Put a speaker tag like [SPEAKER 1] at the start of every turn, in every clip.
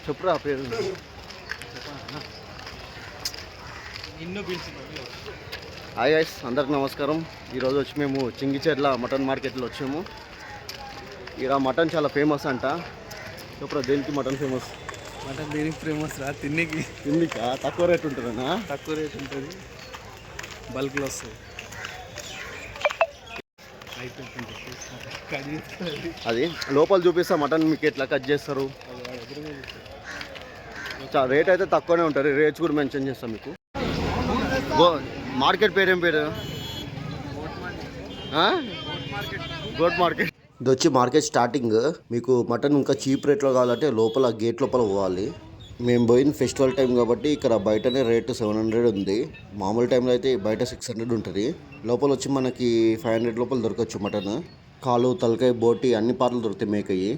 [SPEAKER 1] చెప్పురా పేరు. Hi guys, అందరికి నమస్కారం. ఈరోజు వచ్చి మేము చింగిచెర్ల మటన్ మార్కెట్లో వచ్చాము. ఇక్కడ మటన్ చాలా ఫేమస్ అంట. చెప్పురా, దేనికి మటన్ ఫేమస్?
[SPEAKER 2] మటన్ దేనికి ఫేమస్ రా?
[SPEAKER 1] తిన్నికా? తక్కువ రేట్ ఉంటుందన్నా?
[SPEAKER 2] తక్కువ రేట్ ఉంటుంది, బల్క్లో వస్తుంది.
[SPEAKER 1] అది లోపల చూపిస్తా మటన్ మీకు ఎట్లా కట్ చేస్తారు. రేట్ అయితే తక్కువనే ఉంటుంది, రేట్స్ కూడా మెన్షన్ చేస్తాం మీకు. మార్కెట్ పేరు ఏం పేరు? Goat market. ఇది వచ్చి మార్కెట్ స్టార్టింగ్. మీకు మటన్ ఇంకా చీప్ రేట్లో కావాలంటే లోపల గేట్ లోపల పోవాలి. మేము పోయిన ఫెస్టివల్ టైం కాబట్టి ఇక్కడ బయటనే రేటు 700 ఉంది. మామూలు టైంలో అయితే బయట 600 ఉంటుంది. లోపల వచ్చి మనకి 500 లోపల దొరకచ్చు మటన్. కాలు, తలకాయ, బోటి అన్ని పార్లు దొరుకుతాయి మేకయ్యి.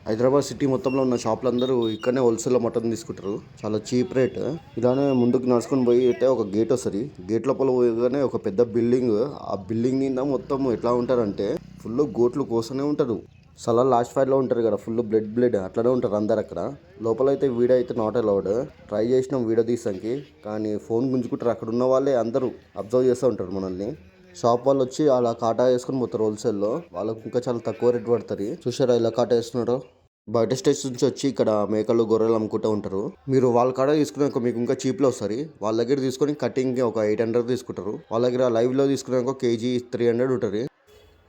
[SPEAKER 1] హైదరాబాద్ సిటీ మొత్తంలో ఉన్న షాపులు అందరూ ఇక్కడనే హోల్సేల్లో మటన్ తీసుకుంటారు, చాలా చీప్ రేట్. ఇలానే ముందుకు నడుచుకొని పోయి అయితే ఒక గేట్ వస్తుంది. గేట్ లోపల పోయగానే ఒక పెద్ద బిల్డింగ్. ఆ బిల్డింగ్ నిండా మొత్తం ఎట్లా ఉంటారంటే ఫుల్ గోట్లు కోసనే ఉంటారు. సలా లాస్ట్ ఫైర్లో ఉంటారు కదా, ఫుల్ బ్లడ్ అట్లనే ఉంటారు అందరు అక్కడ. లోపల అయితే వీడియో అయితే నాట్ అలౌడ్. ట్రై చేసినాం వీడియో తీసానికి, కానీ ఫోన్ గుంజుకుంటారు. అక్కడ ఉన్న వాళ్ళే అందరూ అబ్జర్వ్ చేస్తూ ఉంటారు మనల్ని. షాప్ వాళ్ళు వచ్చి అలా కాటా వేసుకొని పోతారు హోల్సేల్లో. వాళ్ళకి ఇంకా చాలా తక్కువ రేట్ పడుతుంది. చూసారా ఇలా కాటా వేస్తున్నారు? బయట స్టేషన్ నుంచి వచ్చి ఇక్కడ మేకలు, గొర్రెలు అమ్ముకుంటూ ఉంటారు. మీరు వాళ్ళ కాడ తీసుకున్నాక మీకు ఇంకా చీప్లో వస్తుంది. వాళ్ళ దగ్గర తీసుకొని కటింగ్కి ఒక 800 తీసుకుంటారు. వాళ్ళ దగ్గర లైవ్లో తీసుకున్నాక కేజీ 300 ఉంటుంది.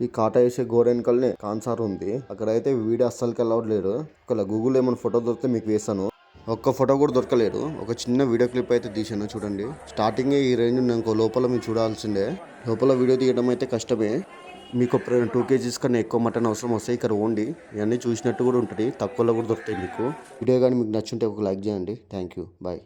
[SPEAKER 1] ఈ కాటా వేసే గోరెన్కల్నే కాన్సార్ ఉంది. అక్కడ అయితే వీడియో అస్సలకి అలౌడ్ లేదు. ఒకవేళ గూగుల్ ఏమైనా ఫోటో దొరికితే మీకు వేస్తాను. ఒక్క ఫోటో కూడా దొరకలేదు. ఒక చిన్న వీడియో క్లిప్ అయితే తీసాను చూడండి. స్టార్టింగే ఈ రేంజ్ ఉన్నాక లోపల మీరు చూడాల్సిందే. లోపల వీడియో తీయడం అయితే కష్టమే. మీకు 2 kgs కన్నా ఎక్కువ మటన్ అవసరం వస్తాయి. ఇక్కడ ఓన్లీ ఇవన్నీ చూసినట్టు కూడా ఉంటుంది, తక్కువలో కూడా దొరుకుతాయి మీకు. వీడియో కానీ మీకు నచ్చుంటే ఒక లైక్ చేయండి. Thank you, bye.